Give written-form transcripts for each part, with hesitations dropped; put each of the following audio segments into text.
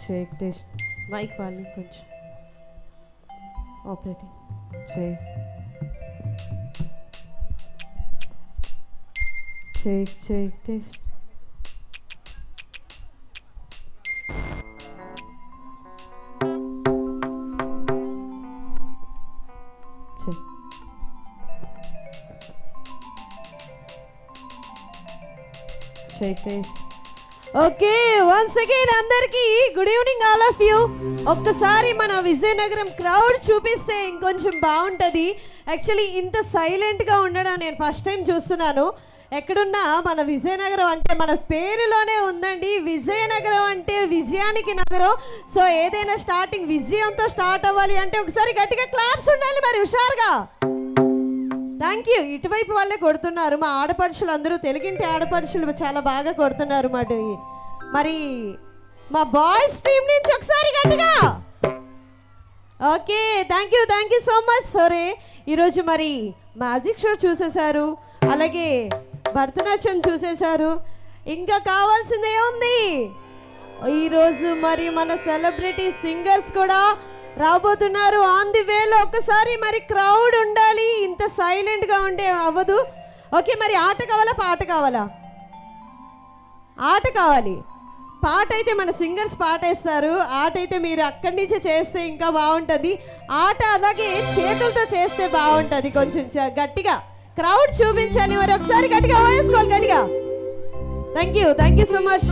Check test mike వాళ్ళు కొంచెం operating check test check test okay once again అందరికీ good evening all of you. ఒక్కసారి మన Vizianagaram crowd చూపిస్తే ఇంకొంచెం బాగుంటుంది. యాక్చువల్లీ ఇంత సైలెంట్గా ఉండడం నేను ఫస్ట్ టైం చూస్తున్నాను. ఎక్కడున్నా మన విజయనగరం అంటే మన పేరులోనే ఉందండి. విజయనగరం అంటే విజయానికి నగరం. సో ఏదైనా స్టార్టింగ్ విజయంతో స్టార్ట్ అవ్వాలి అంటే ఒకసారి గట్టిగా క్లాప్స్ ఉండాలి మరి హుషారుగా. Thank you. ఇటువైపు వాళ్ళే కొడుతున్నారు మా ఆడపడుచులు అందరూ, తెలుగింటి ఆడపడుచులు చాలా బాగా కొడుతున్నారు మరి మా బాయ్స్ టీం నుంచి ఒకసారి గట్టిగా. Okay thank you so much. సరే ఈరోజు మరి మ్యాజిక్ షో చూసేశారు, అలాగే భరతనాట్యం చూసేశారు, ఇంకా కావాల్సిందే ఉంది. ఈరోజు మరి మన సెలబ్రిటీ సింగర్స్ కూడా రాబోతున్నారు ఆన్ ది వేలో. ఒక్కసారి మరి క్రౌడ్ ఉండాలి, ఇంత సైలెంట్గా ఉండే అవ్వదు. ఓకే మరి ఆట కావాలా పాట కావాలా? ఆట కావాలి. పాట అయితే మన సింగర్స్ పాట వేస్తారు, ఆట అయితే మీరు అక్కడి నుంచే చేస్తే ఇంకా బాగుంటుంది. ఆట అలాగే చేతులతో చేస్తే బాగుంటుంది. కొంచెం గట్టిగా క్రౌడ్ చూపించాలి మరి ఒకసారి గట్టిగా వేసుకోవాలి గట్టిగా. Thank you so much.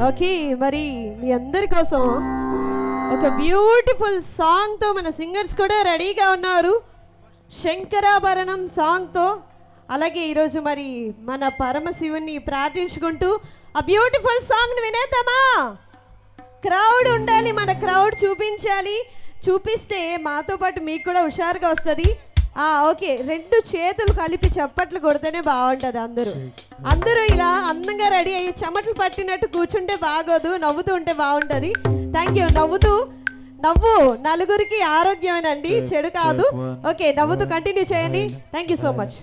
Okay మరి మీ అందరి కోసం ఒక బ్యూటిఫుల్ సాంగ్తో మన సింగర్స్ కూడా రెడీగా ఉన్నారు, శంకరాభరణం సాంగ్తో. అలాగే ఈరోజు మరి మన పరమశివుని ప్రార్థించుకుంటూ ఆ బ్యూటిఫుల్ సాంగ్ని వినేద్దామా? క్రౌడ్ ఉండాలి, మన క్రౌడ్ చూపించాలి. చూపిస్తే మాతో పాటు మీకు కూడా హుషారుగా వస్తుంది. ఓకే రెండు చేతులు కలిపి చప్పట్లు కొడితేనే బాగుంటుంది. అందరూ ఇలా అందంగా రెడీ అయ్యి చెమటలు పట్టినట్టు కూర్చుంటే బాగోదు, నవ్వుతూ ఉంటే బాగుంటుంది. Thank you. నవ్వు నలుగురికి ఆరోగ్యమేనండి, చెడు కాదు. ఓకే నవ్వుతూ కంటిన్యూ చేయండి. Thank you so much.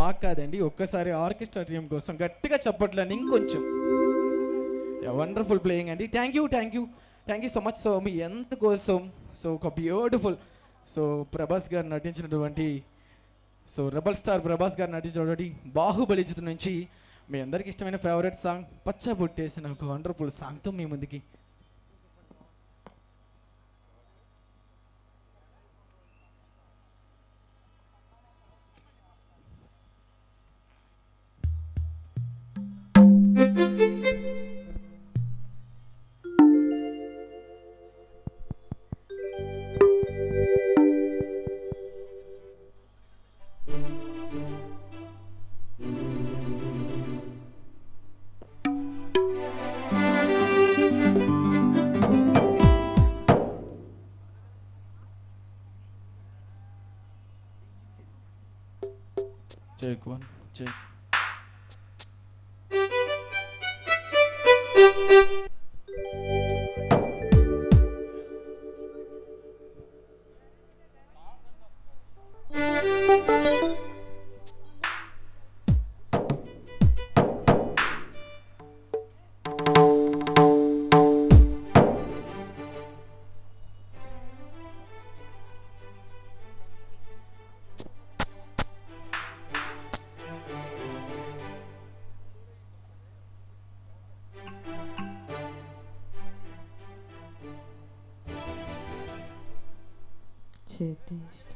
మాకు కాదండి, ఒక్కసారి ఆర్కెస్ట్రా టీం కోసం గట్టిగా చెప్పట్లని ఇంకొంచెం. వండర్ఫుల్ ప్లేయింగ్ అండి. Thank you so much. So మీ ఎంత కోసం సో ఒక బ్యూటిఫుల్ సో ప్రభాస్ గారు నటించినటువంటి సో రెబల్ స్టార్ ప్రభాస్ గారు నటించినటువంటి బాహుబలి చిత్రం నుంచి మీ అందరికి ఇష్టమైన ఫేవరెట్ సాంగ్ పచ్చబొట్టేసిన ఒక వండర్ఫుల్ సాంగ్తో మీ ముందుకి. Take one, take. Taste.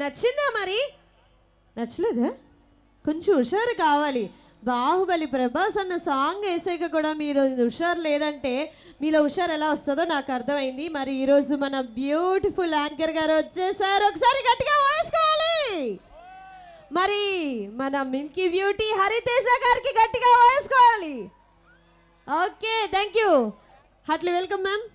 నచ్చిందా మరి? నచ్చలేదా? కొంచెం హుషారు కావాలి. బాహుబలి ప్రభాస్ అన్న సాంగ్ వేసాక కూడా మీరు హుషారు లేదంటే మీలో హుషారు ఎలా వస్తుందో నాకు అర్థమైంది. మరి ఈరోజు మన బ్యూటిఫుల్ యాంకర్ గారు వచ్చేసారు. ఒకసారి గట్టిగా వేసుకోవాలి. మరి మన మిల్కీ బ్యూటీ హరితేజ గారికి గట్టిగా వేసుకోవాలి. Okay, thank you. Heartily welcome ma'am.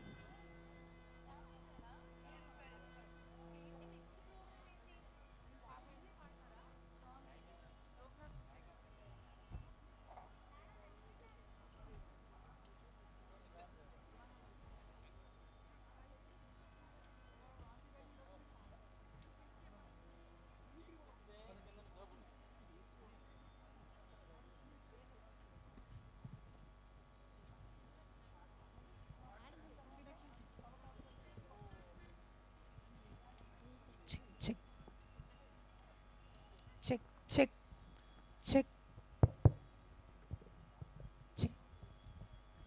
Check check check check check.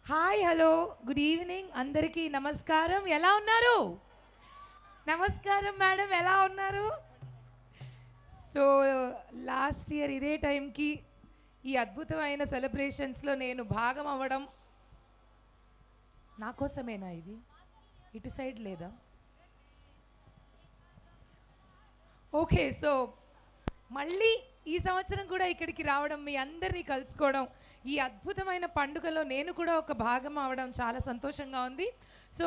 Hi, hello, good evening అందరికీ నమస్కారం. ఎలా ఉన్నారు? నమస్కారం మేడం, ఎలా ఉన్నారు? సో లాస్ట్ ఇయర్ ఇదే టైంకి ఈ అద్భుతమైన సెలబ్రేషన్స్లో నేను భాగం అవ్వడం నా కోసమేనా? ఇది ఇటు సైడ్ లేదా? ఓకే, సో మళ్ళీ ఈ సంవత్సరం కూడా ఇక్కడికి రావడం, మీ అందరినీ కలుసుకోవడం, ఈ అద్భుతమైన పండుగలో నేను కూడా ఒక భాగం అవడం చాలా సంతోషంగా ఉంది. సో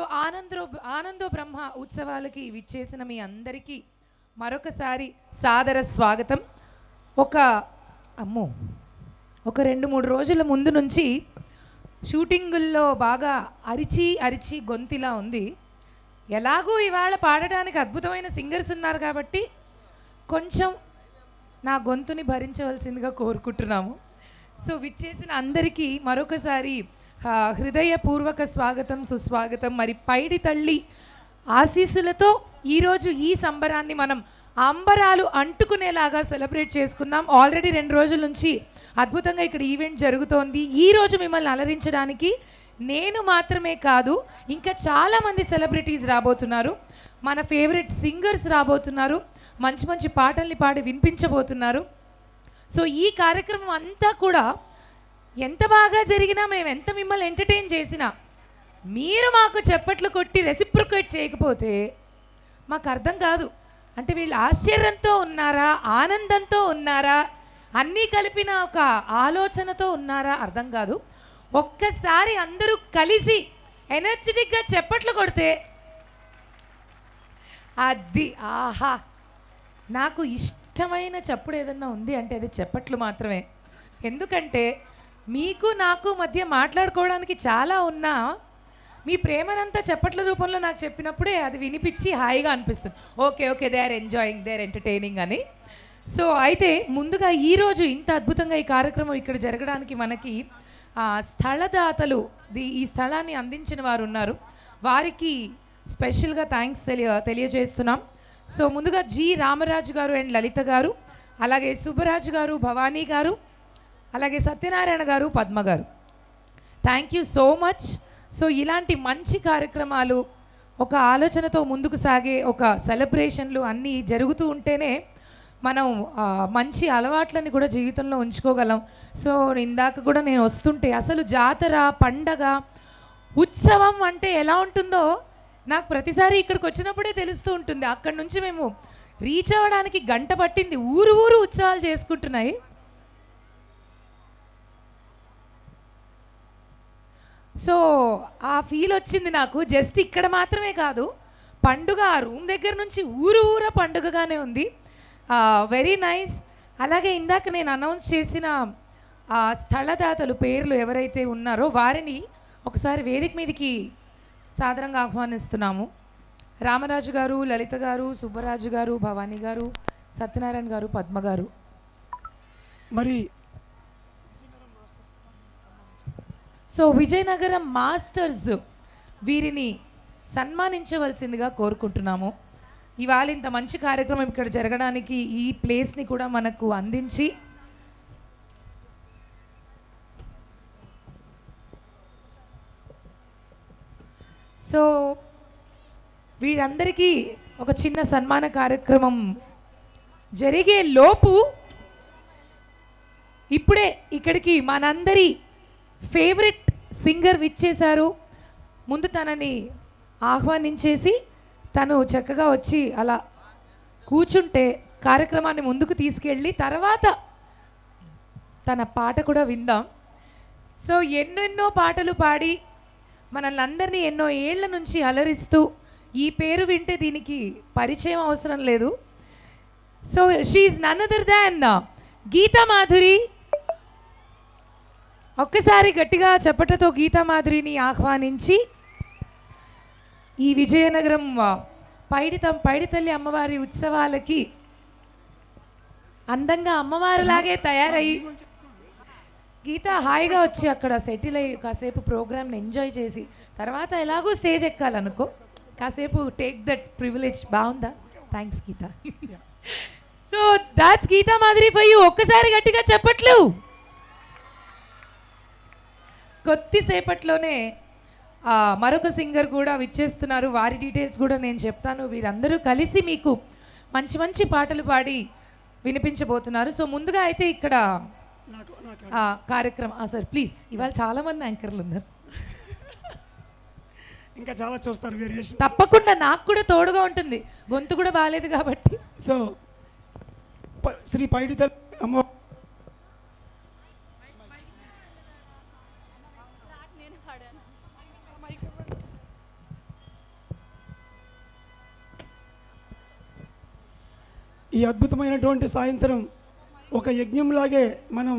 ఆనందో బ్రహ్మ ఉత్సవాలకి విచ్చేసిన మీ అందరికీ మరొకసారి సాదర స్వాగతం. ఒక 2-3 రోజుల ముందు నుంచి షూటింగుల్లో బాగా అరిచి అరిచి గొంతిలా ఉంది. ఎలాగూ ఇవాళ పాడడానికి అద్భుతమైన సింగర్స్ ఉన్నారు కాబట్టి కొంచెం నా గొంతుని భరించవలసిందిగా కోరుకుంటున్నాము. సో విచ్చేసిన అందరికీ మరొకసారి హృదయపూర్వక స్వాగతం, సుస్వాగతం. మరి పైడి తల్లి ఆశీస్సులతో ఈరోజు ఈ సంబరాన్ని మనం అంబరాలు అంటుకునేలాగా సెలబ్రేట్ చేసుకుందాం. ఆల్రెడీ 2 రోజుల నుంచి అద్భుతంగా ఇక్కడ ఈవెంట్ జరుగుతోంది. ఈరోజు మిమ్మల్ని అలరించడానికి నేను మాత్రమే కాదు, ఇంకా చాలామంది సెలబ్రిటీస్ రాబోతున్నారు, మన ఫేవరెట్ సింగర్స్ రాబోతున్నారు, మంచి మంచి పాటల్ని పాడి వినిపించబోతున్నారు. సో ఈ కార్యక్రమం అంతా కూడా ఎంత బాగా జరిగినా, మేము ఎంత మిమ్మల్ని ఎంటర్టైన్ చేసినా, మీరు మాకు చప్పట్లు కొట్టి రెసిప్రొకేట్ చేయకపోతే మాకు అర్థం కాదు. అంటే వీళ్ళు ఆశ్చర్యంతో ఉన్నారా, ఆనందంతో ఉన్నారా, అన్నీ కలిపిన ఒక ఆలోచనతో ఉన్నారా అర్థం కాదు. ఒక్కసారి అందరూ కలిసి ఎనర్జెటిక్గా చప్పట్లు కొడితే అది ఆహా. నాకు ఇష్టమైన చప్పుడు ఏదన్నా ఉంది అంటే అది చప్పట్లు మాత్రమే. ఎందుకంటే మీకు నాకు మధ్య మాట్లాడుకోవడానికి చాలా ఉన్నా మీ ప్రేమనంతా చప్పట్ల రూపంలో నాకు చెప్పినప్పుడే అది వినిపించి హాయిగా అనిపిస్తుంది. Okay okay, they are enjoying, they are entertaining అని. సో అయితే ముందుగా ఈరోజు ఇంత అద్భుతంగా ఈ కార్యక్రమం ఇక్కడ జరగడానికి మనకి స్థలదాతలు, ఈ స్థలాన్ని అందించిన వారు ఉన్నారు, వారికి స్పెషల్గా థ్యాంక్స్ తెలియజేస్తున్నాం. సో ముందుగా జి రామరాజు గారు అండ్ లలిత గారు, అలాగే సుబ్బరాజు గారు, భవానీ గారు, అలాగే సత్యనారాయణ గారు, పద్మ గారు, thank you so much. So ఇలాంటి మంచి కార్యక్రమాలు, ఒక ఆలోచనతో ముందుకు సాగే ఒక సెలబ్రేషన్లు అన్నీ జరుగుతూ ఉంటేనే మనం మంచి అలవాట్లని కూడా జీవితంలో ఉంచుకోగలం. సో ఇందాక కూడా నేను వస్తుంటే అసలు జాతర, పండగ, ఉత్సవం అంటే ఎలా ఉంటుందో నాకు ప్రతిసారి ఇక్కడికి వచ్చినప్పుడే తెలుస్తూ ఉంటుంది. అక్కడి నుంచి మేము రీచ్ అవ్వడానికి గంట పట్టింది. ఊరు ఊరు ఉత్సవాలు చేసుకుంటున్నాయి. సో ఆ ఫీల్ వచ్చింది నాకు. జస్ట్ ఇక్కడ మాత్రమే కాదు, పండుగ ఆ రూమ్ దగ్గర నుంచి ఊరు ఊర పండుగగానే ఉంది. Very nice. అలాగే ఇందాక నేను అనౌన్స్ చేసిన స్థలదాతలు పేర్లు ఎవరైతే ఉన్నారో వారిని ఒకసారి వేదిక మీదకి సాదరంగా ఆహ్వానిస్తున్నాము. రామరాజు గారు, లలిత గారు, సుబ్బరాజు గారు, భవానీ గారు, సత్యనారాయణ గారు, పద్మ గారు. మరి సో విజయనగరం మాస్టర్స్ వీరిని సన్మానించవలసిందిగా కోరుకుంటున్నాము. ఇవాళ ఇంత మంచి కార్యక్రమం ఇక్కడ జరగడానికి ఈ ప్లేస్ని కూడా మనకు అందించి సో వీరందరికీ ఒక చిన్న సన్మాన కార్యక్రమం జరిగే లోపు ఇప్పుడే ఇక్కడికి మనందరి ఫేవరెట్ సింగర్ విచ్చేశారు. ముందు తనని ఆహ్వానించేసి తను చక్కగా వచ్చి అలా కూర్చుంటే కార్యక్రమాన్ని ముందుకు తీసుకెళ్ళి తర్వాత తన పాట కూడా విందాం. సో ఎన్నెన్నో పాటలు పాడి మనల్ని అందరినీ ఎన్నో ఏళ్ల నుంచి అలరిస్తూ, ఈ పేరు వింటే దీనికి పరిచయం అవసరం లేదు. So she none other than Geetha Madhuri. ఒక్కసారి గట్టిగా చప్పట్లతో గీతా మాధురిని ఆహ్వానించి ఈ విజయనగరం పైడితల్లి అమ్మవారి ఉత్సవాలకి అందంగా అమ్మవారిలాగే తయారయ్యి గీత హాయిగా వచ్చి అక్కడ సెటిల్ అయ్యి కాసేపు ప్రోగ్రామ్ని ఎంజాయ్ చేసి తర్వాత ఎలాగో స్టేజ్ ఎక్కాలనుకో, కాసేపు టేక్ దట్ ప్రివిలేజ్. బాగుందా? Thanks Geetha. So that's Geetha Madhuri for you. ఒక్కసారి గట్టిగా చెప్పట్లు. కొద్దిసేపట్లోనే మరొక సింగర్ కూడా విచ్చేస్తున్నారు. వారి డీటెయిల్స్ కూడా నేను చెప్తాను. వీరందరూ కలిసి మీకు మంచి మంచి పాటలు పాడి వినిపించబోతున్నారు. సో ముందుగా అయితే ఇక్కడ కార్యక్రమం సార్ ప్లీజ్. ఇవాళ చాలా మంది యాంకర్లు ఉన్నారు, ఇంకా చాలా చూస్తారు వేరియేషన్. తప్పకుండా నాకు కూడా తోడుగా ఉంటుంది, గొంతు కూడా బాగాలేదు కాబట్టి. సో శ్రీ పైడితల్లి అమ్మ ఈ అద్భుతమైనటువంటి సాయంత్రం ఒక యజ్ఞంలాగే మనం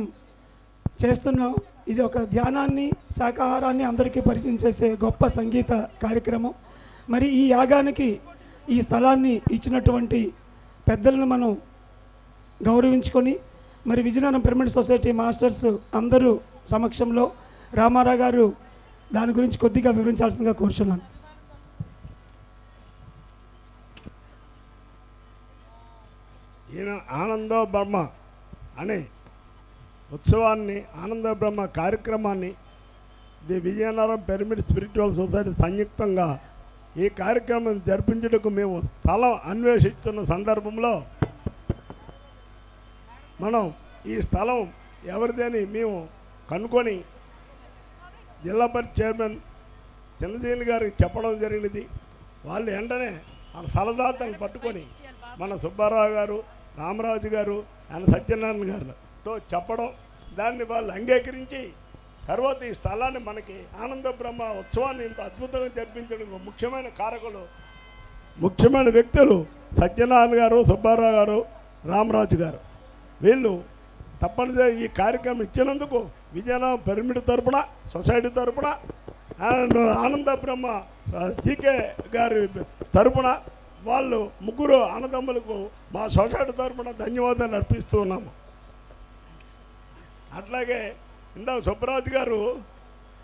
చేస్తున్నాం. ఇది ఒక ధ్యానాన్ని, శాకాహారాన్ని అందరికీ పరిచయం చేసే గొప్ప సంగీత కార్యక్రమం. మరి ఈ యాగానికి ఈ స్థలాన్ని ఇచ్చినటువంటి పెద్దలను మనం గౌరవించుకొని, మరి విజయనగరం పిరమిడ్ సొసైటీ మాస్టర్స్ అందరూ సమక్షంలో రామారావు గారు దాని గురించి కొద్దిగా వివరించాల్సిందిగా కోరుచున్నాను. ఈయన ఆనందో బ్రహ్మ అనే ఉత్సవాన్ని, ఆనంద బ్రహ్మ కార్యక్రమాన్ని the Vizianagaram pyramid spiritual society సంయుక్తంగా ఈ కార్యక్రమం జరిపించుటకు మేము స్థలం అన్వేషిస్తున్న సందర్భంలో మనం ఈ స్థలం ఎవరిదని మేము కనుక్కొని జిల్లా పరిషత్ చైర్మన్ చిన్నజీని గారికి చెప్పడం జరిగినది. వాళ్ళు వెంటనే ఆ స్థలదాతను పట్టుకొని మన సుబ్బారావు గారు, రామరాజు గారు, ఆయన సత్యనారాయణ గారితో చెప్పడం, దాన్ని వాళ్ళు అంగీకరించి తర్వాత ఈ స్థలాన్ని మనకి ఆనంద బ్రహ్మ ఉత్సవాన్ని ఇంత అద్భుతంగా జరిపించడం ముఖ్యమైన కారకులు, ముఖ్యమైన వ్యక్తులు సత్యనారాయణ గారు, సుబ్బారావు గారు, రామరాజు గారు. వీళ్ళు తప్పనిసరి ఈ కార్యక్రమం ఇచ్చినందుకు విజయనగరం పిరమిడ్ తరపున, సొసైటీ తరపున, ఆనంద బ్రహ్మ జీకే గారి తరపున వాళ్ళు ముగ్గురు అన్నదమ్ములకు మా సొసైటీ తరపున ధన్యవాదాలు అర్పిస్తూ ఉన్నాము. అట్లాగే ఇందాక సుబ్బరాజు గారు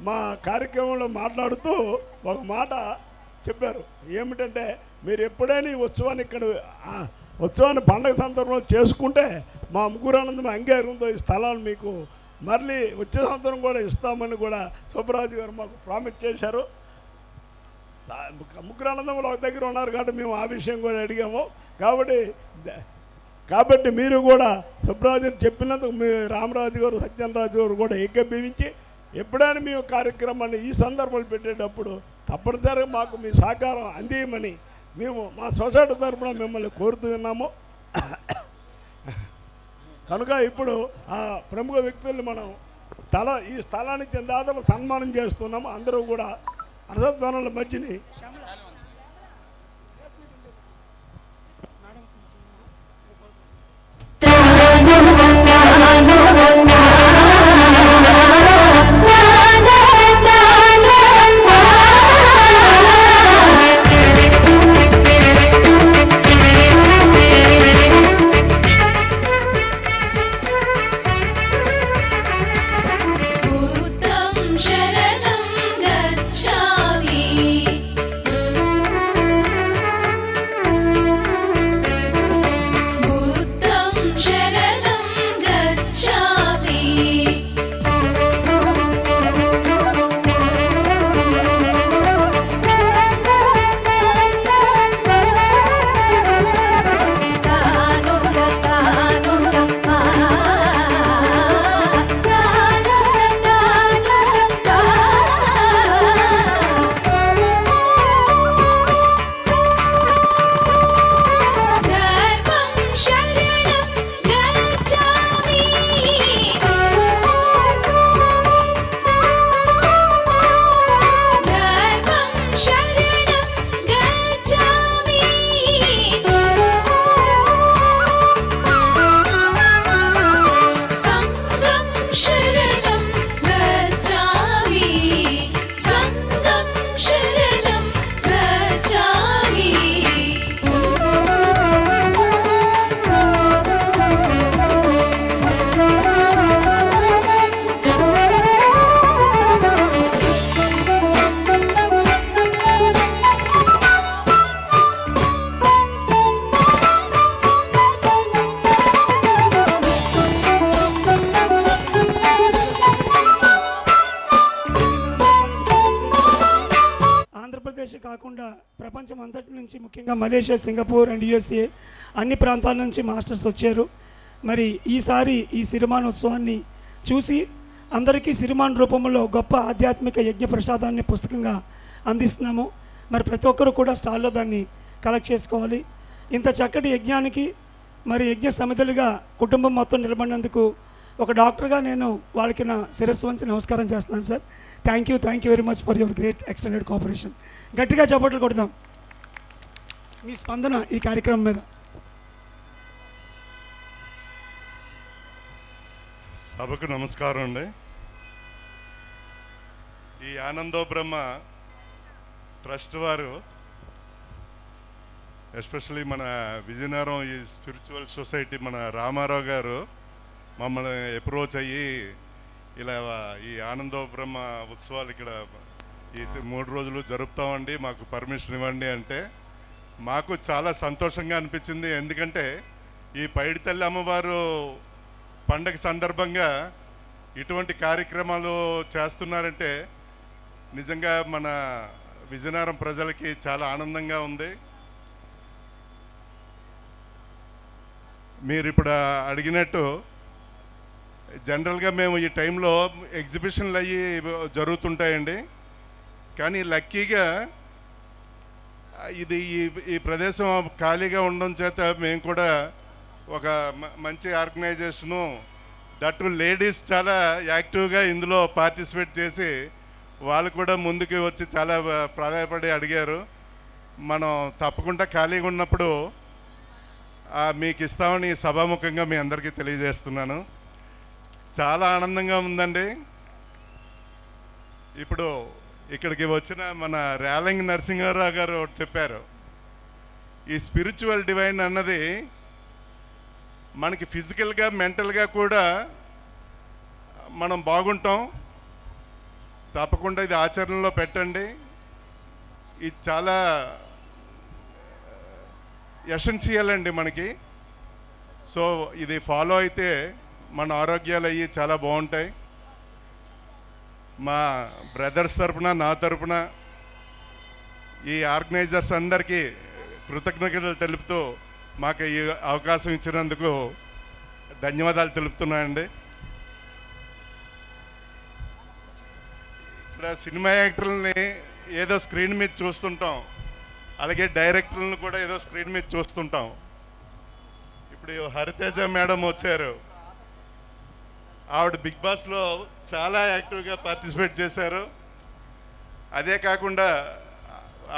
మా కార్యక్రమంలో మాట్లాడుతూ ఒక మాట చెప్పారు. ఏమిటంటే, మీరు ఎప్పుడైనా ఈ ఉత్సవాన్ని ఇక్కడ ఉత్సవాన్ని పండగ సందర్భంలో చేసుకుంటే మా ముగ్గురు ఆనందం అంగీకారంతో ఈ స్థలాలు మీకు మళ్ళీ వచ్చే సంవత్సరం కూడా ఇస్తామని కూడా సుబ్బరాజు గారు మాకు ప్రామిస్ చేశారు. ముగ్గురు ఆనందంలో ఒక దగ్గర ఉన్నారు కాబట్టి మేము ఆ విషయం కూడా అడిగాము. కాబట్టి మీరు కూడా సుబ్బరాజు చెప్పినందుకు మీ రామరాజు గారు, సత్యనరాజు గారు కూడా ఏకీభవించి ఎప్పుడైనా మేము కార్యక్రమాన్ని ఈ సందర్భాలు పెట్టేటప్పుడు తప్పనిసరిగా మాకు మీ సహకారం అందియమని మేము మా సొసైటీ తరఫున మిమ్మల్ని కోరుతూ ఉన్నాము. కనుక ఇప్పుడు ఆ ప్రముఖ వ్యక్తుల్ని మనం ఈ స్థలానికి చెందాదలు సన్మానం చేస్తున్నాము. అందరూ కూడా అరసధ్వనుల మధ్యని शरणं गच्छामि కాకుండా ప్రపంచం అంతటి నుంచి ముఖ్యంగా మలేషియా, సింగపూర్ అండ్ యుఎస్ఏ అన్ని ప్రాంతాల నుంచి మాస్టర్స్ వచ్చారు. మరి ఈసారి ఈ సిరిమానోత్సవాన్ని చూసి అందరికీ సిరిమాన్ రూపంలో గొప్ప ఆధ్యాత్మిక యజ్ఞ ప్రసాదాన్ని పుస్తకంగా అందిస్తున్నాము. మరి ప్రతి ఒక్కరూ కూడా స్టాల్లో దాన్ని కలెక్ట్ చేసుకోవాలి. ఇంత చక్కటి యజ్ఞానికి మరి యజ్ఞ సమితులుగా కుటుంబం మొత్తం నిలబడినందుకు ఒక డాక్టర్గా నేను వాళ్ళకి నా శిరస్సు వంచి నమస్కారం చేస్తున్నాను sir. Thank you very much for your great extended cooperation. గట్టిగా చప్పట్లు కొడదాం మీ స్పందన ఈ కార్యక్రమం మీద. సభకు నమస్కారం అండి. ఈ ఆనందో బ్రహ్మ ట్రస్ట్ వారు ఎస్పెషల్లీ మన విజయనగరం ఈ స్పిరిచువల్ సొసైటీ మన రామారావు గారు మమ్మల్ని అప్రోచ్ అయ్యి ఇలా ఈ ఆనందో బ్రహ్మ ఉత్సవాలు ఇక్కడ ఈ 3 రోజులు జరుపుతామండి, మాకు పర్మిషన్ ఇవ్వండి అంటే మాకు చాలా సంతోషంగా అనిపించింది. ఎందుకంటే ఈ పైడి తల్లి అమ్మవారు పండగ సందర్భంగా ఇటువంటి కార్యక్రమాలు చేస్తున్నారంటే నిజంగా మన విజయనగరం ప్రజలకి చాలా ఆనందంగా ఉంది. మీరు ఇప్పుడు అడిగినట్టు జనరల్గా మేము ఈ టైంలో ఎగ్జిబిషన్లు అయ్యి జరుగుతుంటాయండి. కానీ లక్కీగా ఇది ఈ ప్రదేశం ఖాళీగా ఉండడం చేత మేము కూడా ఒక మంచి ఆర్గనైజేషను దట్టు లేడీస్ చాలా యాక్టివ్గా ఇందులో పార్టిసిపేట్ చేసి వాళ్ళు కూడా ముందుకు వచ్చి చాలా ప్రాధాయపడి అడిగారు. మనం తప్పకుండా ఖాళీగా ఉన్నప్పుడు మీకు ఇస్తామని సభాముఖంగా మీ అందరికీ తెలియజేస్తున్నాను. చాలా ఆనందంగా ఉందండి. ఇప్పుడు ఇక్కడికి వచ్చిన మన రేలంగి నరసింహారావు గారు చెప్పారు, ఈ స్పిరిచువల్ డివైన్ అన్నది మనకి ఫిజికల్గా మెంటల్గా కూడా మనం బాగుంటాం. తప్పకుండా ఇది ఆచరణలో పెట్టండి. ఇది చాలా ఎసెన్షియల్ అండి మనకి. సో ఇది ఫాలో అయితే మన ఆరోగ్యాలు అయ్యి చాలా బాగుంటాయి. మా బ్రదర్స్ తరపున నా తరపున ఈ ఆర్గనైజర్స్ అందరికీ కృతజ్ఞతలు తెలుపుతూ మాకు ఈ అవకాశం ఇచ్చినందుకు ధన్యవాదాలు తెలుపుతున్నానండి. ఇక్కడ సినిమా యాక్టర్లని ఏదో స్క్రీన్ మీద చూస్తుంటాం, అలాగే డైరెక్టర్లను కూడా ఏదో స్క్రీన్ మీద చూస్తుంటాం. ఇప్పుడు హరితేజ మేడం వచ్చారు, ఆవిడ బిగ్ బాస్లో చాలా యాక్టివ్గా పార్టిసిపేట్ చేశారు. అదే కాకుండా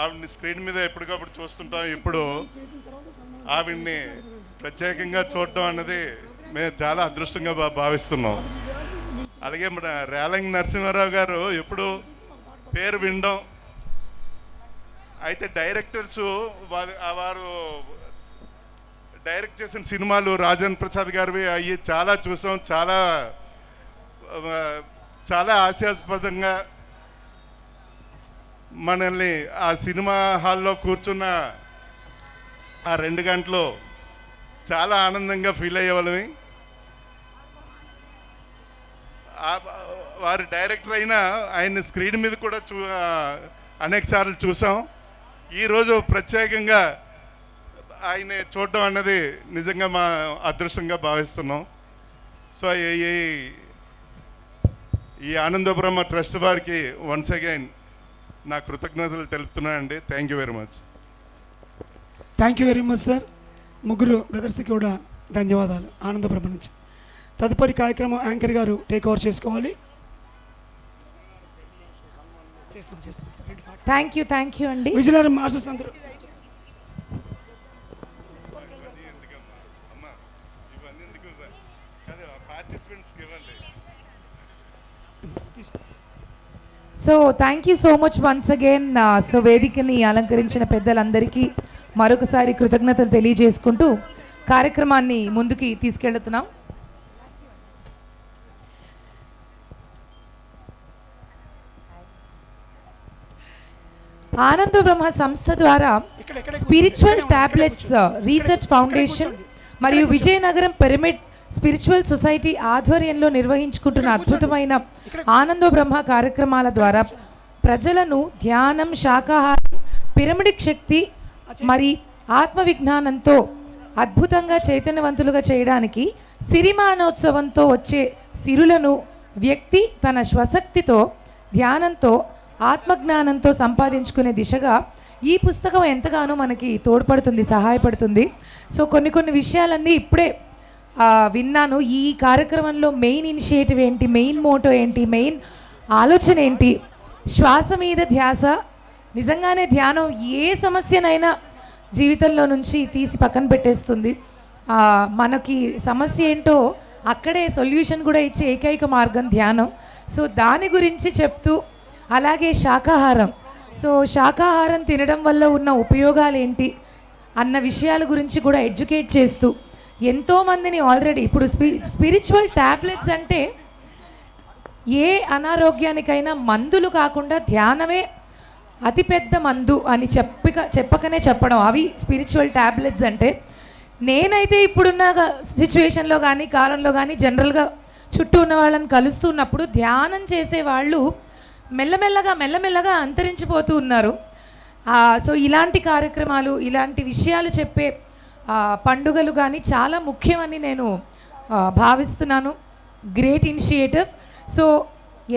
ఆవిడని స్క్రీన్ మీద ఎప్పటికప్పుడు చూస్తుంటాం. ఇప్పుడు ఆవిడ్ని ప్రత్యేకంగా చూడటం అన్నది మేము చాలా అదృష్టంగా భావిస్తున్నాం. అలాగే మన రేలంగి నరసింహారావు గారు ఎప్పుడు పేరు వినడం, అయితే డైరెక్టర్స్ వారు డైరెక్ట్ చేసిన సినిమాలు రాజేంద్ర ప్రసాద్ గారివి అవి చాలా చూసాం. చాలా చాలా హాస్యాస్పదంగా మనల్ని ఆ సినిమా హాల్లో కూర్చున్న ఆ 2 గంటలు చాలా ఆనందంగా ఫీల్ అయ్యేవాళ్ళమి. వారి డైరెక్టర్ అయినా ఆయన స్క్రీన్ మీద కూడా అనేక సార్లు చూసాం. ఈరోజు ప్రత్యేకంగా ఆయన చూడడం అన్నది నిజంగా మా అదృష్టంగా భావిస్తున్నాం. సో ఈ ఆనంద బ్రహ్మ ట్రస్ట్ వారికి వన్స్ అగైన్ నా కృతజ్ఞతలు తెలుపుతున్నానండి. Thank you very much. Thank you very much sir. ముగ్గురు బ్రదర్స్కి కూడా ధన్యవాదాలు ఆనంద బ్రహ్మ నుంచి. తదుపరి కార్యక్రమం యాంకర్ గారు టేక్ ఓవర్ చేసుకోవాలి. థ్యాంక్ యూ అండి. విజయనగరం మాస్టర్స్ అందరూ so thank you so much once again. So వేదికని అలంకరించిన పెద్దలందరికీ మరొకసారి కృతజ్ఞతలు తెలియజేసుకుంటూ కార్యక్రమాన్ని ముందుకి తీసుకెళ్తున్నాం. ఆనంద బ్రహ్మ సంస్థ ద్వారా స్పిరిచువల్ టాబ్లెట్స్ రీసెర్చ్ ఫౌండేషన్ మరియు విజయనగరం పిరమిడ్ స్పిరిచువల్ సొసైటీ ఆధ్వర్యంలో నిర్వహించుకుంటున్న అద్భుతమైన ఆనంద బ్రహ్మ కార్యక్రమాల ద్వారా ప్రజలను ధ్యానం, శాకాహారం, పిరమిడిక్ శక్తి మరి ఆత్మ విజ్ఞానంతో అద్భుతంగా చైతన్యవంతులుగా చేయడానికి సిరిమానోత్సవంతో వచ్చే సిరులను వ్యక్తి తన స్వశక్తితో ధ్యానంతో ఆత్మజ్ఞానంతో సంపాదించుకునే దిశగా ఈ పుస్తకం ఎంతగానో మనకి తోడ్పడుతుంది, సహాయపడుతుంది. సో కొన్ని విషయాలన్నీ ఇప్పుడే విన్నాను. ఈ కార్యక్రమంలో మెయిన్ ఇనిషియేటివ్ ఏంటి, మెయిన్ మోటో ఏంటి, మెయిన్ ఆలోచన ఏంటి, శ్వాస మీద ధ్యాస. నిజంగానే ధ్యానం ఏ సమస్యనైనా జీవితంలో నుంచి తీసి పక్కన పెట్టేస్తుంది. మనకి సమస్య ఏంటో అక్కడే సొల్యూషన్ కూడా ఇచ్చే ఏకైక మార్గం ధ్యానం. సో దాని గురించి చెప్తూ, అలాగే శాకాహారం, సో శాకాహారం తినడం వల్ల ఉన్న ఉపయోగాలు ఏంటి అన్న విషయాల గురించి కూడా ఎడ్యుకేట్ చేస్తూ ఎంతోమందిని ఆల్రెడీ ఇప్పుడు స్పిరిచువల్ ట్యాబ్లెట్స్ అంటే ఏ అనారోగ్యానికైనా మందులు కాకుండా ధ్యానమే అతిపెద్ద మందు అని చెప్పకనే చెప్పడం, అవి స్పిరిచువల్ ట్యాబ్లెట్స్ అంటే. నేనైతే ఇప్పుడున్న సిచ్యువేషన్లో కానీ కాలంలో కానీ జనరల్గా చుట్టూ ఉన్న వాళ్ళని కలుస్తున్నప్పుడు ధ్యానం చేసేవాళ్ళు మెల్లమెల్లగా అంతరించిపోతూ ఉన్నారు. సో ఇలాంటి కార్యక్రమాలు, ఇలాంటి విషయాలు చెప్పే పండుగలు కానీ చాలా ముఖ్యమని నేను భావిస్తున్నాను. Great initiative. సో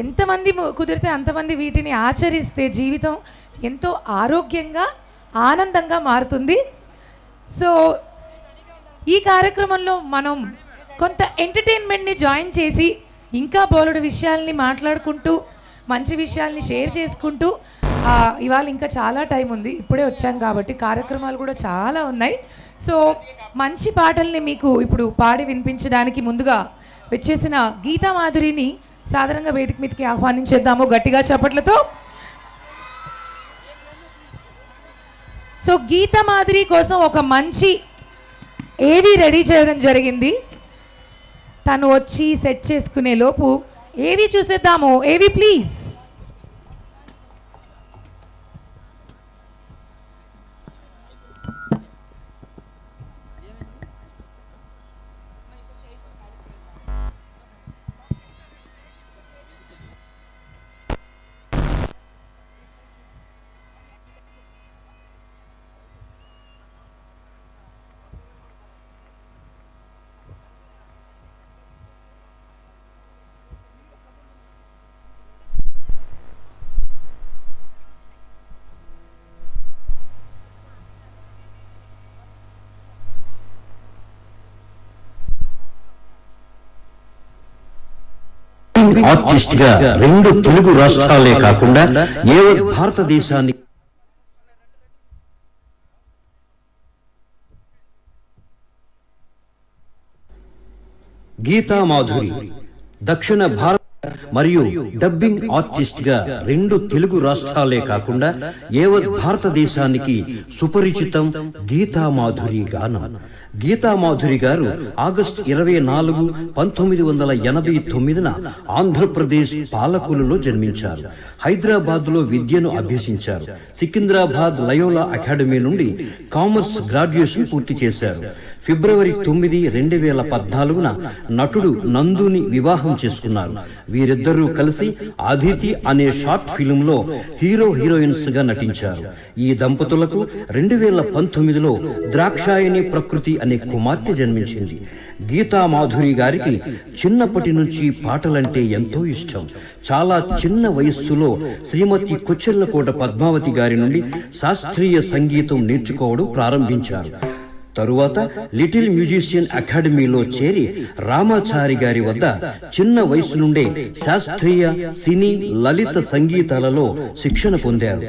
ఎంతమంది కుదిరితే అంతమంది వీటిని ఆచరిస్తే జీవితం ఎంతో ఆరోగ్యంగా ఆనందంగా మారుతుంది. సో ఈ కార్యక్రమంలో మనం కొంత ఎంటర్టైన్మెంట్ని జాయిన్ చేసి ఇంకా బోలెడు విషయాల్ని మాట్లాడుకుంటూ మంచి విషయాల్ని షేర్ చేసుకుంటూ ఇవాళ ఇంకా చాలా టైం ఉంది, ఇప్పుడే వచ్చాం కాబట్టి కార్యక్రమాలు కూడా చాలా ఉన్నాయి. సో మంచి పాటల్ని మీకు ఇప్పుడు పాడి వినిపించడానికి ముందుగా వచ్చేసిన గీతా మాధురిని సాధారణంగా వేదిక మీదకి ఆహ్వానించేద్దాము గట్టిగా చప్పట్లతో. సో గీతా మాధురి కోసం ఒక మంచి ఏవి రెడీ చేయడం జరిగింది. తను వచ్చి సెట్ చేసుకునే లోపు ఏవి చూసేద్దాము. ఏవి ప్లీజ్. ఆర్టిస్ట్ గా 2 తెలుగు రాష్ట్రాలే కాకుండా యావత్ భారతదేశాన్ని గీతా మాధురి దక్షిణ భారత మరియు డబ్బింగ్ ఆర్టిస్ట్ గా 2 తెలుగు రాష్ట్రాలే కాకుండా యావత్ భారతదేశానికి సుపరిచితం గీతా మాధురి గానం. గీతా మాధురి గారు ఆగస్టు 24, 1989న ఆంధ్రప్రదేశ్ పాలకులలో జన్మించారు. హైదరాబాద్ లో విద్యను అభ్యసించారు. సికింద్రాబాద్ లయోలా అకాడమీ నుండి కామర్స్ గ్రాడ్యుయేషన్ పూర్తి చేశారు. ఫిబ్రవరి 9, 2014న నటుడు నందుని వివాహం చేసుకున్నారు. వీరిద్దరూ కలిసి అదితి అనే షార్ట్ ఫిల్మ్ లో హీరోయిన్స్ గా నటించారు. ఈ దంపతులకు 2019లో ద్రాక్షాయణి ప్రకృతి అనే కుమార్తె జన్మించింది. గీతా మాధురి గారికి చిన్నప్పటి నుంచి పాటలంటే ఎంతో ఇష్టం. చాలా చిన్న వయస్సులో శ్రీమతి కొచ్చెర్లకోట పద్మావతి గారి నుండి శాస్త్రీయ సంగీతం నేర్చుకోవడం ప్రారంభించారు. తరువాత లిటిల్ మ్యూజిషియన్ అకాడమీలో చేరి రామాచారి గారి వద్ద చిన్న వయసు నుండే శాస్త్రీయ, సినీ, లలిత సంగీతాలలో శిక్షణ పొందారు.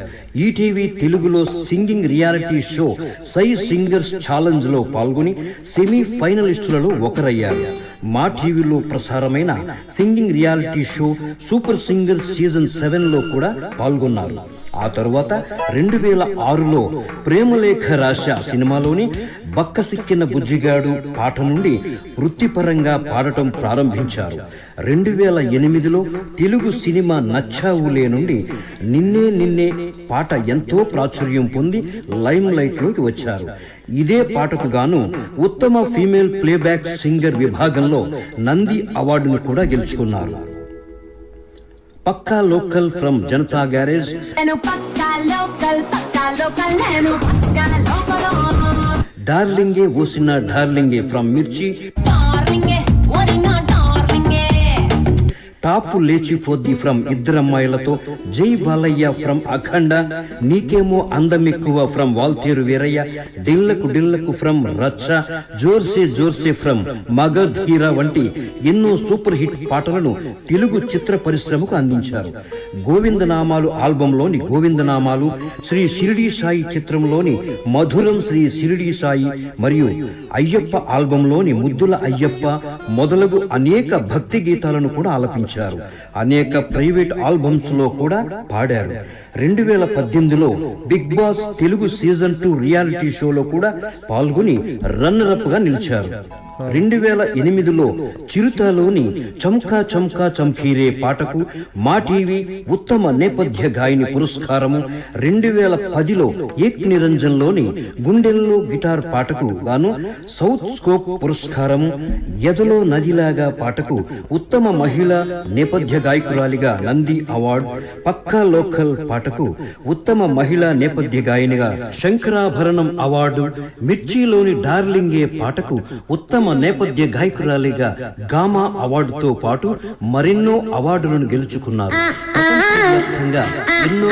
ఈటీవీ తెలుగులో singing reality show Sai singers challenge లో పాల్గొని సెమీ ఫైనలిస్టులలో ఒకరయ్యారు. మా టీవీలో ప్రసారమైన singing reality show super singers season 7లో కూడా పాల్గొన్నారు. ఆ తరువాత 2006లో ప్రేమలేఖ రాశ సినిమాలోని బక్కసిక్కిన బుజ్జిగాడు పాట నుండి వృత్తిపరంగా పాడటం ప్రారంభించారు. 2008లో తెలుగు సినిమా నచ్చావులే నుండి నిన్నే నిన్నే పాట ఎంతో ప్రాచుర్యం పొంది లైమ్ లైట్ లోకి వచ్చారు. ఇదే పాటకు గాను ఉత్తమ ఫీమేల్ ప్లేబ్యాక్ సింగర్ విభాగంలో నంది అవార్డును కూడా గెలుచుకున్నారు. Pakka local from Janatha Garage. Pakka local pakka డార్లింగే ఓసిన డార్లింగే ఫ్రమ్ మిర్చి టాపు లేచిపోద్ది ఫ్రమ్ ఇద్దరమ్మాయిలతో, జై బాలయ్య ఫ్రమ్ అఖండ, నీకేమో అందమెక్కువ ఫ్రమ్ వాల్తేరు వీరయ్య, డిల్లకు ఫ్రమ్ రచ్చ, జోర్సే ఫ్రమ్ మగధ్ హీరా వంటి ఎన్నో సూపర్ హిట్ పాటలను తెలుగు చిత్ర పరిశ్రమకు అందించారు. గోవిందనామాలు ఆల్బంలోని గోవిందనామాలు, శ్రీ షిరిడి సాయి చిత్రంలోని మధురం శ్రీ షిరిడి సాయి మరియు అయ్యప్ప ఆల్బంలోని ముద్దుల అయ్యప్ప మొదలగు అనేక భక్తి గీతాలను కూడా ఆలపించారు. అనేక ప్రైవేట్ ఆల్బమ్స్ లో కూడా పాడారు. 2018లో Bigg Boss Telugu season 2 reality షోలో కూడా పాల్గొని రన్నర్ అప్ గా నిలిచారు. 2008లో చిరుతలోని చంకా చంకా చంపీరే పాటకు మా టీవీ ఉత్తమ నేపథ్య గాయని పురస్కారము, 2010లో ఏక్ నిరంజన్లోని గుండెల్లో గిటార్ పాటకు గాను సౌత్ స్కోప్ పురస్కారము, ఎదలో నదిలాగా పాటకు ఉత్తమ మహిళా నేపథ్య గాయకురాలిగా నంది అవార్డు, పక్కా లోకల్ పాటకు ఉత్తమ మహిళా నేపథ్య గాయనిగా శంకరాభరణం అవార్డు, మిర్చిలోని డార్లింగే పాటకు ఉత్తమ నేపథ్య గాయకురాలిగా గామా అవార్డుతో పాటు మరెన్నో అవార్డులను గెలుచుకున్నారు. ప్రపంచవ్యాప్తంగా ఎన్నో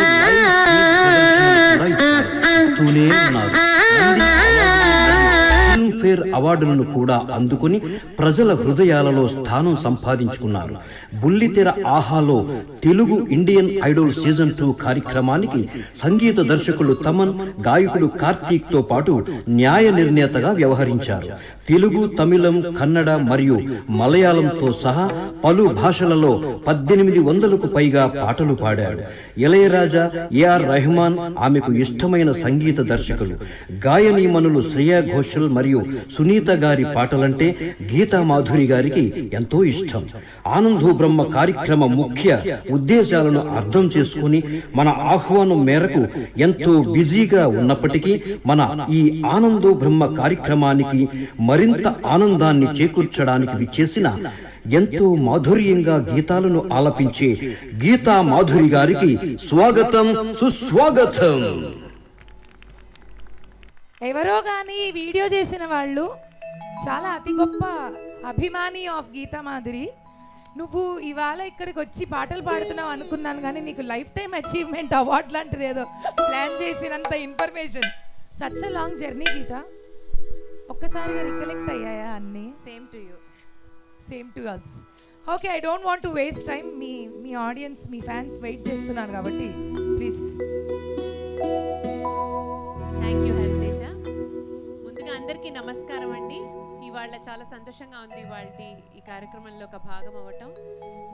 ఫిల్మ్ఫేర్ అవార్డులను కూడా అందుకుని ప్రజల హృదయాలలో స్థానం సంపాదించుకున్నారు. బుల్లితెర ఆహాలో తెలుగు ఇండియన్ ఐడల్ సీజన్ 2 కార్యక్రమానికి సంగీత దర్శకులు తమన్, గాయకుడు కార్తీక్ తో పాటు న్యాయ నిర్ణేతగా వ్యవహరించారు. తెలుగు, తమిళం, కన్నడ మరియు మలయాళంతో సహా పలు భాషలలో 1800కు పైగా పాటలు పాడారు. ఇళయరాజా, ఏఆర్ రెహమాన్ ఆమెకు ఇష్టమైన సంగీత దర్శకులు. గాయనీమణులు శ్రేయా ఘోషల్ మరియు సునీత గారి పాటలంటే గీతా మాధురి గారికి ఎంతో ఇష్టం. ఆనందో బ్రహ్మ కార్యక్రమ ముఖ్య ఉద్దేశాలను అర్థం చేసుకుని మన ఆహ్వానం మేరకు ఎంతో బిజీగా ఉన్నప్పటికీ మన ఈ ఆనందో బ్రహ్మ కార్యక్రమానికి మరింత ఆనందాన్ని చేకూర్చడానికి విచ్చేసిన, ఎంతో మాధుర్యంగా గీతాలను ఆలపించే గీతా మాధురి గారికి స్వాగతం, సుస్వాగతం. ఎవరో కానీ వీడియో చేసిన వాళ్ళు చాలా అతి గొప్ప అభిమాని ఆఫ్ గీతా మాధురి. నువ్వు ఇవాళ ఇక్కడికి వచ్చి పాటలు పాడుతున్నావు అనుకున్నాను, కానీ నీకు లైఫ్ టైం అచీవ్మెంట్ అవార్డ్ లాంటిది ఏదో ప్లాన్ చేసినంత information. Such a long journey Geetha. ఒక్కసారిగా రికలెక్ట్ అయ్యాయా అన్నీ? Same to you, same to us. Okay, I don't want to waste time. మీ ఆడియన్స్, మీ ఫ్యాన్స్ వెయిట్ చేస్తున్నారు కాబట్టి ప్లీజ్. Thank you Hariteja. ముందుగా అందరికీ నమస్కారం అండి. ఇవాళ చాలా సంతోషంగా ఉంది ఇవాళ ఈ కార్యక్రమంలో ఒక భాగం అవ్వటం.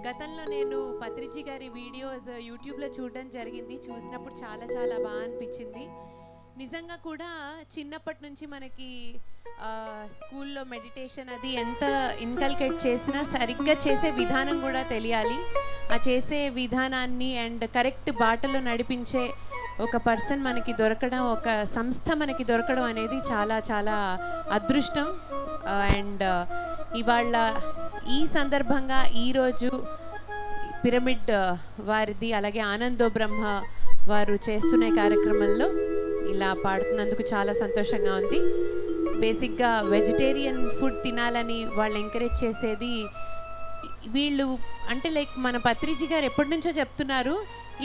గతంలో నేను పత్రిజీ గారి వీడియోస్ యూట్యూబ్లో చూడడం జరిగింది. చూసినప్పుడు చాలా చాలా బాగా అనిపించింది. నిజంగా కూడా చిన్నప్పటి నుంచి మనకి స్కూల్లో మెడిటేషన్ అది ఎంత ఇన్కల్కేట్ చేసినా సరిగ్గా చేసే విధానం కూడా తెలియాలి. ఆ చేసే విధానాన్ని అండ్ కరెక్ట్ బాటలో నడిపించే ఒక పర్సన్ మనకి దొరకడం, ఒక సంస్థ మనకి దొరకడం అనేది చాలా చాలా అదృష్టం. అండ్ ఇవాళ ఈ సందర్భంగా ఈరోజు పిరమిడ్ వారిది, అలాగే ఆనందో బ్రహ్మ వారు చేస్తున్న కార్యక్రమంలో ఇలా పాడుతున్నందుకు చాలా సంతోషంగా ఉంది. బేసిక్గా వెజిటేరియన్ ఫుడ్ తినాలని వాళ్ళు ఎంకరేజ్ చేసేది వీళ్ళు. అంటే లైక్ మన పత్రిజీ గారు ఎప్పటి నుంచో చెప్తున్నారు.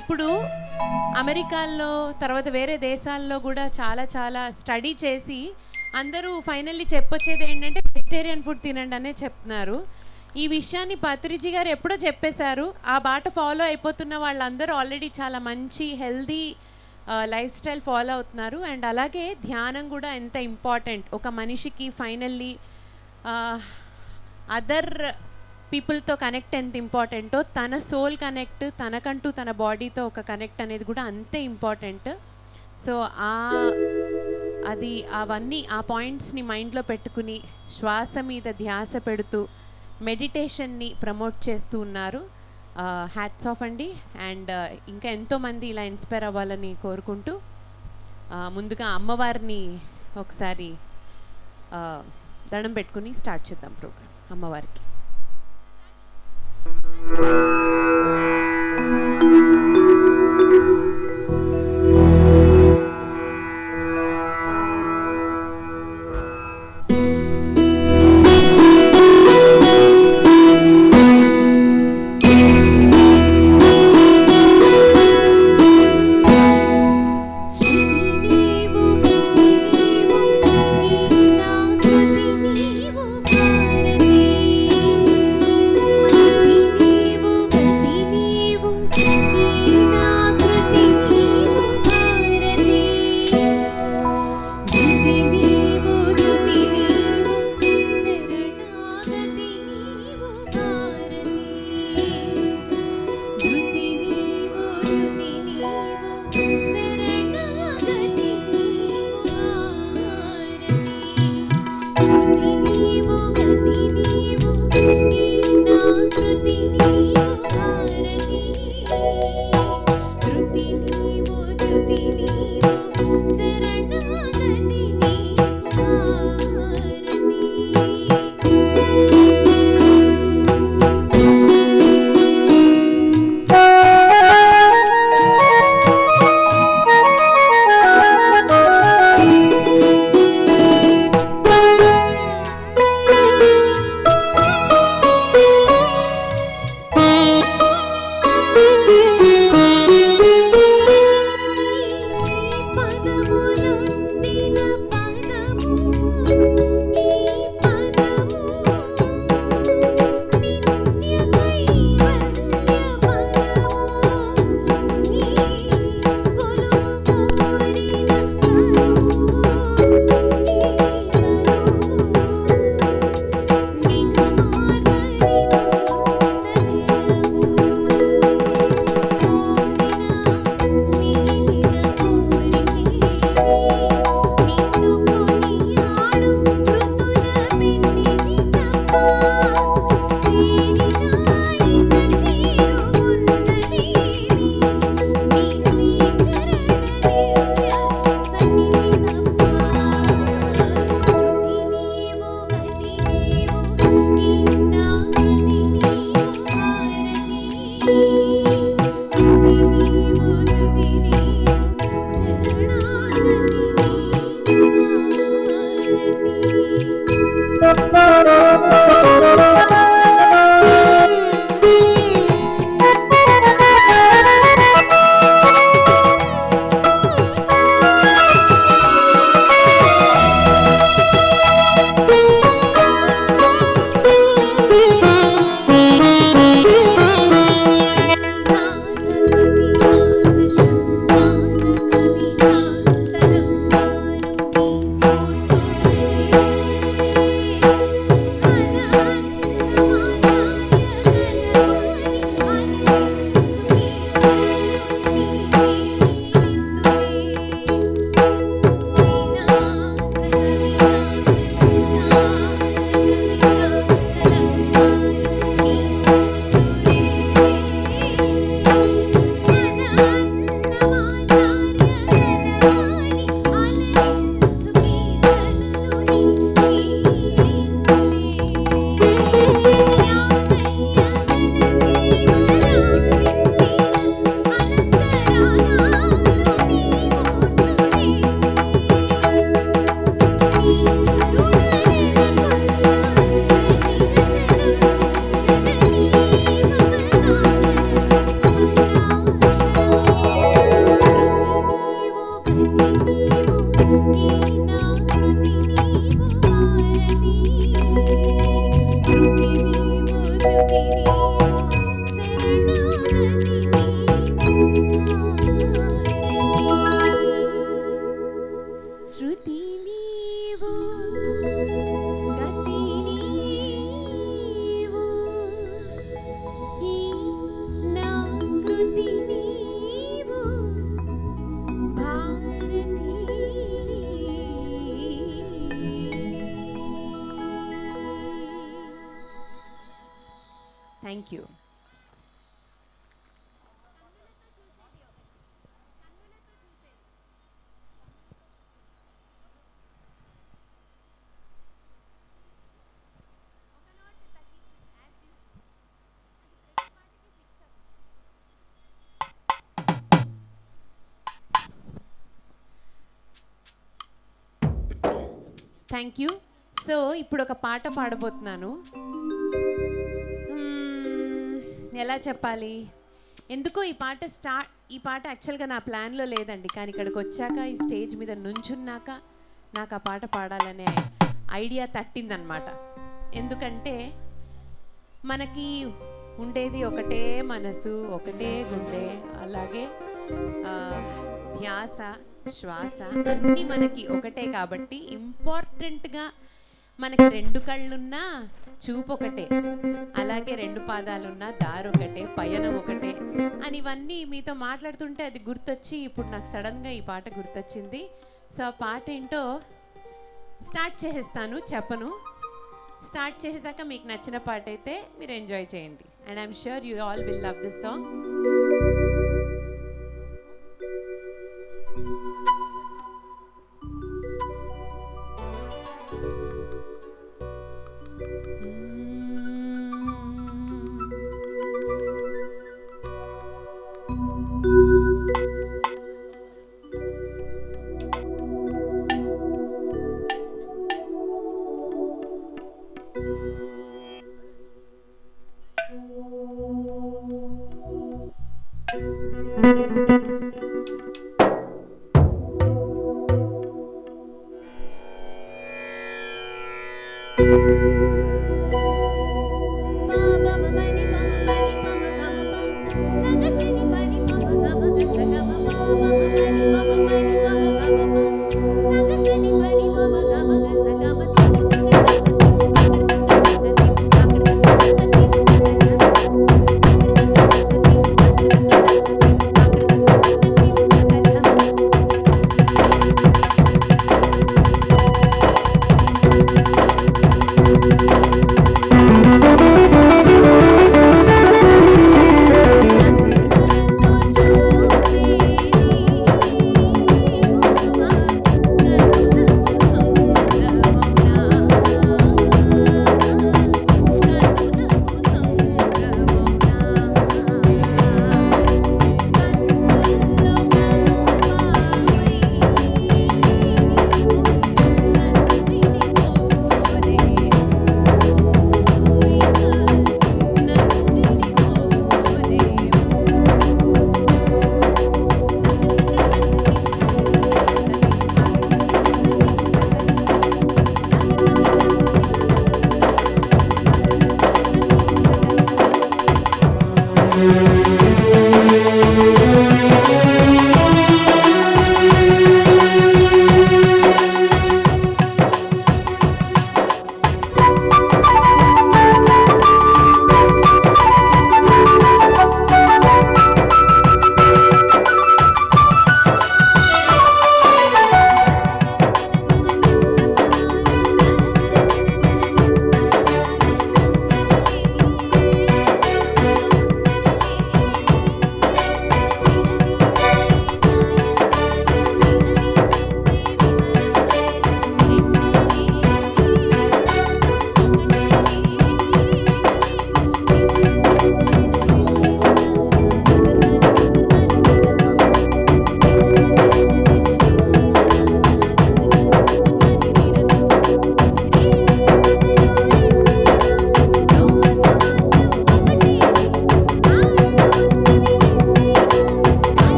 ఇప్పుడు అమెరికాల్లో, తర్వాత వేరే దేశాల్లో కూడా చాలా చాలా స్టడీ చేసి అందరూ ఫైనల్లీ చెప్పొచ్చేది ఏంటంటే వెజిటేరియన్ ఫుడ్ తినండి అనే చెప్తున్నారు. ఈ విషయాన్ని పత్రిజీ గారు ఎప్పుడో చెప్పేశారు. ఆ బాట ఫాలో అయిపోతున్న వాళ్ళందరూ ఆల్రెడీ చాలా మంచి హెల్దీ లైఫ్ స్టైల్ ఫాలో అవుతున్నారు. అండ్ అలాగే ధ్యానం కూడా ఎంత ఇంపార్టెంట్ ఒక మనిషికి. ఫైనల్లీ అదర్ పీపుల్తో కనెక్ట్ ఎంత ఇంపార్టెంటో, తన సోల్ కనెక్ట్, తనకంటూ తన బాడీతో ఒక కనెక్ట్ అనేది కూడా అంతే ఇంపార్టెంట్. సో అవన్నీ ఆ పాయింట్స్ని మైండ్లో పెట్టుకుని శ్వాస మీద ధ్యాస పెడుతూ మెడిటేషన్ని ప్రమోట్ చేస్తూ ఉన్నారు. హ్యాట్స్ ఆఫ్ అండి. అండ్ ఇంకా ఎంతోమంది ఇలా ఇన్స్పైర్ అవ్వాలని కోరుకుంటూ ముందుగా అమ్మవారిని ఒకసారి దండం పెట్టుకుని స్టార్ట్ చేద్దాం ప్రోగ్రామ్. అమ్మవారికి thank you. Thank you. So ఇప్పుడు ఒక పాట పాడబోతున్నాను. ఎలా చెప్పాలి, ఎందుకో ఈ పాట యాక్చువల్గా నా ప్లాన్లో లేదండి, కానీ ఇక్కడికి వచ్చాక ఈ స్టేజ్ మీద నుంచున్నాక నాకు ఆ పాట పాడాలనే ఐడియా తట్టిందనమాట. ఎందుకంటే మనకి ఉండేది ఒకటే మనసు, ఒకటే గుండె, అలాగే ధ్యాస, శ్వాస అన్నీ మనకి ఒకటే. కాబట్టి ఇంపార్టెంట్గా మనకి 2 కళ్ళున్నా చూపు ఒకటే, అలాగే 2 పాదాలున్నా దారి ఒకటే, పయనం ఒకటే అని ఇవన్నీ మీతో మాట్లాడుతుంటే అది గుర్తొచ్చి ఇప్పుడు నాకు సడన్గా ఈ పాట గుర్తొచ్చింది. సో ఆ పాట ఏంటో స్టార్ట్ చేసేస్తాను, చెప్పను. స్టార్ట్ చేసాక మీకు నచ్చిన పాట అయితే మీరు ఎంజాయ్ చేయండి. And I'm sure you all will love this song.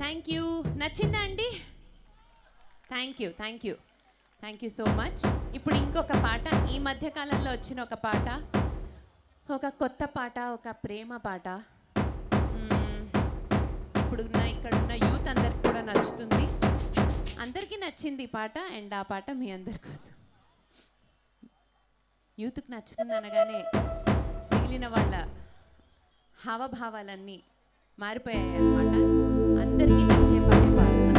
Thank you. నచ్చిందా అండి? Thank you so much. ఇప్పుడు ఇంకొక పాట, ఈ మధ్య కాలంలో వచ్చిన ఒక పాట, ఒక కొత్త పాట, ఒక ప్రేమ పాట. ఇక్కడున్న యూత్ అందరికి కూడా నచ్చుతుంది. అందరికీ నచ్చింది ఈ పాట, అండ్ ఆ పాట మీ అందరి కోసం. యూత్కి నచ్చుతుంది అనగానే మిగిలిన వాళ్ళ హావభావాలన్నీ మారిపోయాయి అన్నమాట. అందరికీ నచ్చే పాటే పాడుతున్నా.